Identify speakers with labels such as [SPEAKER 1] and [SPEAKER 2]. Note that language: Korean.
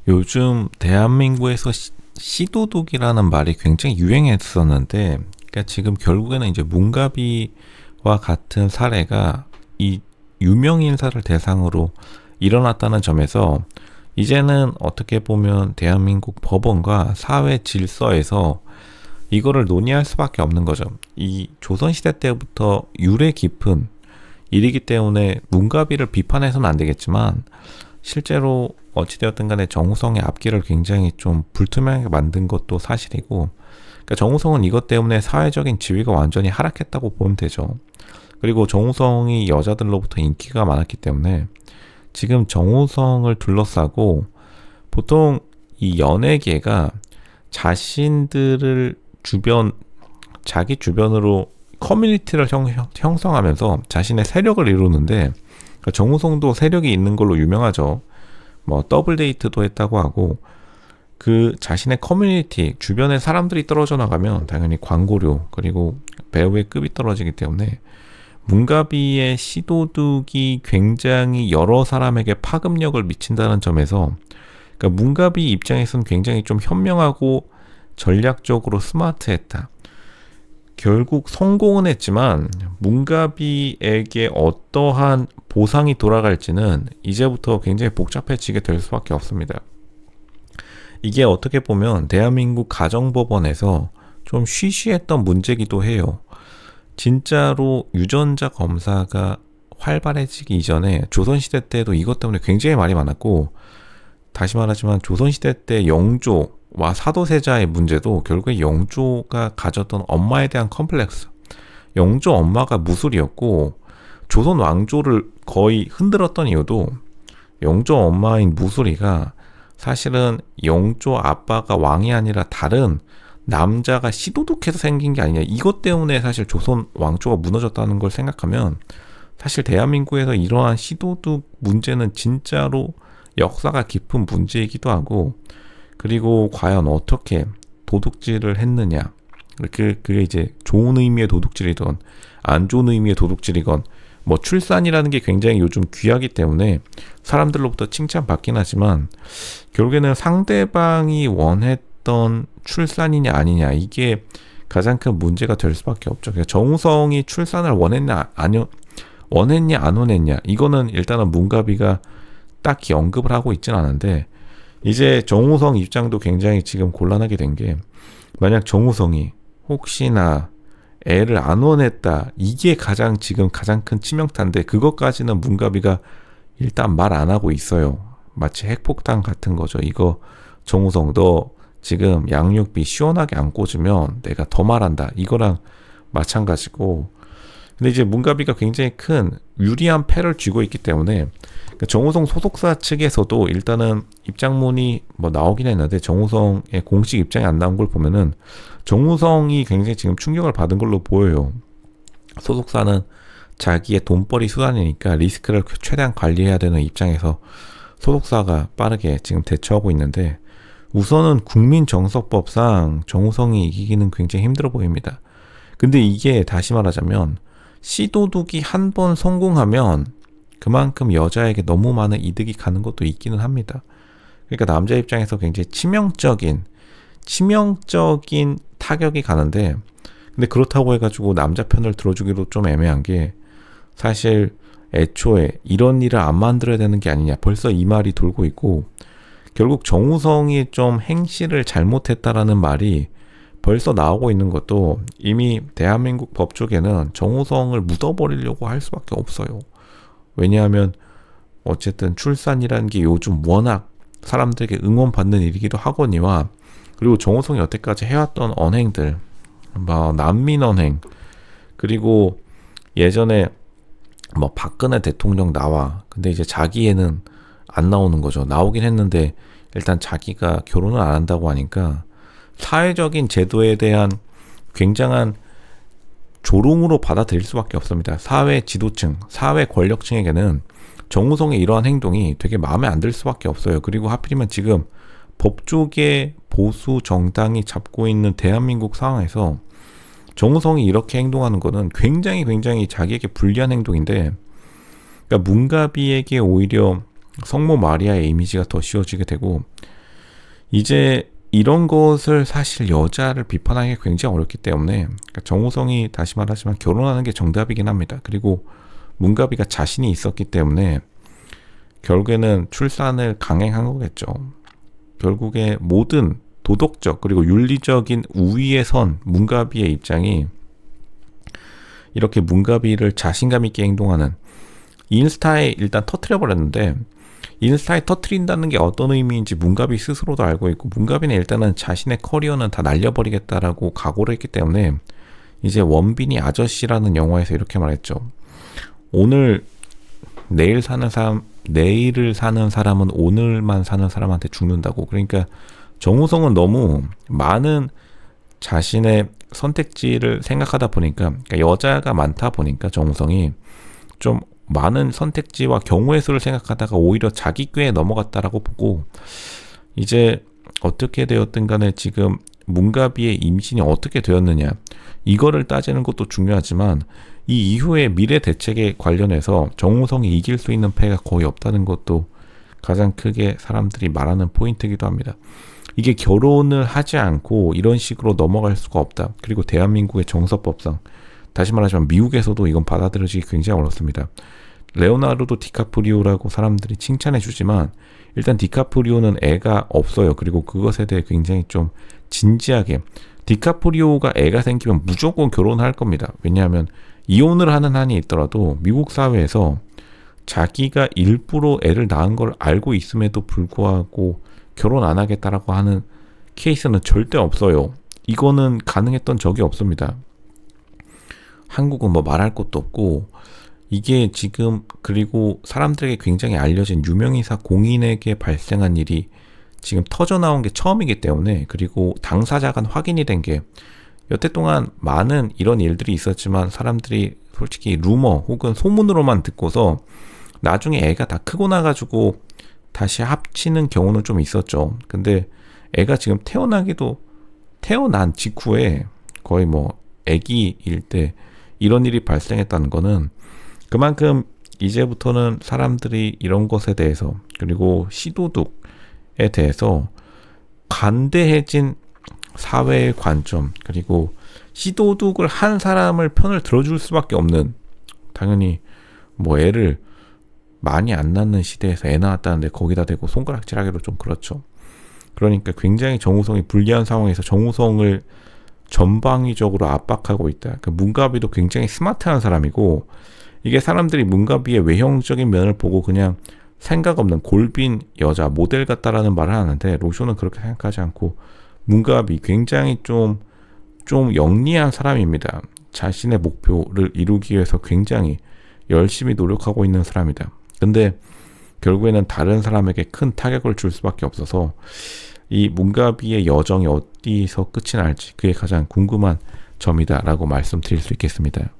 [SPEAKER 1] 요즘 대한민국에서 시도둑이라는 말이 굉장히 유행했었는데, 그러니까 지금 결국에는 이제 문가비와 같은 사례가 이 유명 인사를 대상으로 일어났다는 점에서 이제는 어떻게 보면 대한민국 법원과 사회 질서에서 이거를 논의할 수밖에 없는 거죠. 이 조선시대 때부터 유래 깊은 일이기 때문에 문가비를 비판해서는 안 되겠지만, 실제로 어찌되었든 간에 정우성의 앞길을 굉장히 좀 불투명하게 만든 것도 사실이고, 그러니까 정우성은 이것 때문에 사회적인 지위가 완전히 하락했다고 보면 되죠. 그리고 정우성이 여자들로부터 인기가 많았기 때문에 지금 정우성을 둘러싸고 보통 이 연예계가 자신들을 자기 주변으로 커뮤니티를 형성하면서 자신의 세력을 이루는데, 그러니까 정우성도 세력이 있는 걸로 유명하죠. 뭐 더블 데이트도 했다고 하고, 그 자신의 커뮤니티 주변에 사람들이 떨어져 나가면 당연히 광고료 그리고 배우의 급이 떨어지기 때문에 문가비의 시도둑이 굉장히 여러 사람에게 파급력을 미친다는 점에서, 그러니까 문가비 입장에서는 굉장히 좀 현명하고 전략적으로 스마트했다. 결국 성공은 했지만 문가비에게 어떠한 보상이 돌아갈지는 이제부터 굉장히 복잡해지게 될 수밖에 없습니다. 이게 어떻게 보면 대한민국 가정법원에서 좀 쉬쉬했던 문제기도 해요. 진짜로 유전자 검사가 활발해지기 이전에 조선시대 때도 이것 때문에 굉장히 말이 많았고, 다시 말하지만 조선시대 때 영조와 사도세자의 문제도 결국에 영조가 가졌던 엄마에 대한 컴플렉스, 영조 엄마가 무술이었고 조선 왕조를 거의 흔들었던 이유도 영조 엄마인 무술이가 사실은 영조 아빠가 왕이 아니라 다른 남자가 시도둑해서 생긴 게 아니냐, 이것 때문에 사실 조선 왕조가 무너졌다는 걸 생각하면 사실 대한민국에서 이러한 시도둑 문제는 진짜로 역사가 깊은 문제이기도 하고, 그리고 과연 어떻게 도둑질을 했느냐, 그게 이제 좋은 의미의 도둑질이건 안 좋은 의미의 도둑질이건, 뭐 출산이라는 게 굉장히 요즘 귀하기 때문에 사람들로부터 칭찬받긴 하지만 결국에는 상대방이 원했던 출산이냐 아니냐, 이게 가장 큰 문제가 될 수밖에 없죠. 그러니까 정우성이 출산을 원했냐 안 원했냐, 이거는 일단은 문가비가 딱히 언급을 하고 있진 않은데, 이제 정우성 입장도 굉장히 지금 곤란하게 된 게, 만약 정우성이 혹시나 애를 안 원했다, 이게 지금 가장 큰 치명타인데, 그것까지는 문가비가 일단 말 안 하고 있어요. 마치 핵폭탄 같은 거죠. 이거 정우성, 너 지금 양육비 시원하게 안 꽂으면 내가 더 말한다, 이거랑 마찬가지고. 근데 이제 문가비가 굉장히 큰 유리한 패를 쥐고 있기 때문에 정우성 소속사 측에서도 일단은 입장문이 뭐 나오긴 했는데, 정우성의 공식 입장이 안 나온 걸 보면은 정우성이 굉장히 지금 충격을 받은 걸로 보여요. 소속사는 자기의 돈벌이 수단이니까 리스크를 최대한 관리해야 되는 입장에서 소속사가 빠르게 지금 대처하고 있는데, 우선은 국민정서법상 정우성이 이기기는 굉장히 힘들어 보입니다. 근데 이게 다시 말하자면 시도둑이 한 번 성공하면 그만큼 여자에게 너무 많은 이득이 가는 것도 있기는 합니다. 그러니까 남자 입장에서 굉장히 치명적인 타격이 가는데, 근데 그렇다고 해가지고 남자 편을 들어주기도 좀 애매한 게, 사실 애초에 이런 일을 안 만들어야 되는 게 아니냐, 벌써 이 말이 돌고 있고, 결국 정우성이 좀 행실을 잘못했다라는 말이 벌써 나오고 있는 것도 이미 대한민국 법 쪽에는 정우성을 묻어버리려고 할 수밖에 없어요. 왜냐하면 어쨌든 출산이라는 게 요즘 워낙 사람들에게 응원받는 일이기도 하거니와, 그리고 정우성이 여태까지 해왔던 언행들, 뭐 난민 언행, 그리고 예전에 뭐 박근혜 대통령 나와, 근데 이제 자기애는 안 나오는 거죠. 나오긴 했는데 일단 자기가 결혼을 안 한다고 하니까 사회적인 제도에 대한 굉장한 조롱으로 받아들일 수밖에 없습니다. 사회 지도층, 사회 권력층에게는 정우성의 이러한 행동이 되게 마음에 안 들 수밖에 없어요. 그리고 하필이면 지금 법조계 보수 정당이 잡고 있는 대한민국 상황에서 정우성이 이렇게 행동하는 거는 굉장히 자기에게 불리한 행동인데, 그러니까 문가비에게 오히려 성모 마리아의 이미지가 더 씌워지게 되고, 이제 이런 것을 사실 여자를 비판하기 굉장히 어렵기 때문에, 그러니까 정우성이 다시 말하지만 결혼하는 게 정답이긴 합니다. 그리고 문가비가 자신이 있었기 때문에 결국에는 출산을 강행한 거겠죠. 결국에 모든 도덕적 그리고 윤리적인 우위에 선 문가비의 입장이 이렇게 문가비를 자신감 있게 행동하는, 인스타에 일단 터트려 버렸는데, 인스타에 터트린다는 게 어떤 의미인지 문가비 스스로도 알고 있고, 문가비는 일단은 자신의 커리어는 다 날려버리겠다라고 각오를 했기 때문에 이제 원빈이 아저씨라는 영화에서 이렇게 말했죠. 오늘 내일을 사는 사람은 오늘만 사는 사람한테 죽는다고. 그러니까 정우성은 너무 많은 자신의 선택지를 생각하다 보니까, 그러니까 여자가 많다 보니까 정우성이 좀 많은 선택지와 경우의 수를 생각하다가 오히려 자기 꾀에 넘어갔다라고 보고, 이제 어떻게 되었든 간에 지금 문가비의 임신이 어떻게 되었느냐, 이거를 따지는 것도 중요하지만 이 이후의 미래 대책에 관련해서 정우성이 이길 수 있는 패가 거의 없다는 것도 가장 크게 사람들이 말하는 포인트이기도 합니다. 이게 결혼을 하지 않고 이런 식으로 넘어갈 수가 없다. 그리고 대한민국의 정서법상, 다시 말하지만 미국에서도 이건 받아들여지기 굉장히 어렵습니다. 레오나르도 디카프리오라고 사람들이 칭찬해 주지만 일단 디카프리오는 애가 없어요. 그리고 그것에 대해 굉장히 좀 진지하게, 디카프리오가 애가 생기면 무조건 결혼할 겁니다. 왜냐하면 이혼을 하는 한이 있더라도 미국 사회에서 자기가 일부러 애를 낳은 걸 알고 있음에도 불구하고 결혼 안 하겠다라고 하는 케이스는 절대 없어요. 이거는 가능했던 적이 없습니다. 한국은 뭐 말할 것도 없고, 이게 지금, 그리고 사람들에게 굉장히 알려진 유명인사 공인에게 발생한 일이 지금 터져 나온 게 처음이기 때문에, 그리고 당사자가 확인이 된 게, 여태 동안 많은 이런 일들이 있었지만 사람들이 솔직히 루머 혹은 소문으로만 듣고서 나중에 애가 다 크고 나가지고 다시 합치는 경우는 좀 있었죠. 근데 애가 지금 태어난 직후에 거의 뭐 애기일 때 이런 일이 발생했다는 거는 그만큼 이제부터는 사람들이 이런 것에 대해서, 그리고 시도둑에 대해서 관대해진 사회의 관점, 그리고 시도둑을 한 사람을 편을 들어줄 수밖에 없는, 당연히 뭐 애를 많이 안 낳는 시대에서 애 낳았다는데 거기다 대고 손가락질하기도 좀 그렇죠. 그러니까 굉장히 정우성이 불리한 상황에서 정우성을 전방위적으로 압박하고 있다. 그 문가비도 굉장히 스마트한 사람이고, 이게 사람들이 문가비의 외형적인 면을 보고 그냥 생각 없는 골빈 여자 모델 같다라는 말을 하는데, 로쇼는 그렇게 생각하지 않고 문가비 굉장히 좀 영리한 사람입니다. 자신의 목표를 이루기 위해서 굉장히 열심히 노력하고 있는 사람이다. 근데 결국에는 다른 사람에게 큰 타격을 줄 수밖에 없어서 이 문가비의 여정이 어디서 끝이 날지 그게 가장 궁금한 점이다라고 말씀드릴 수 있겠습니다.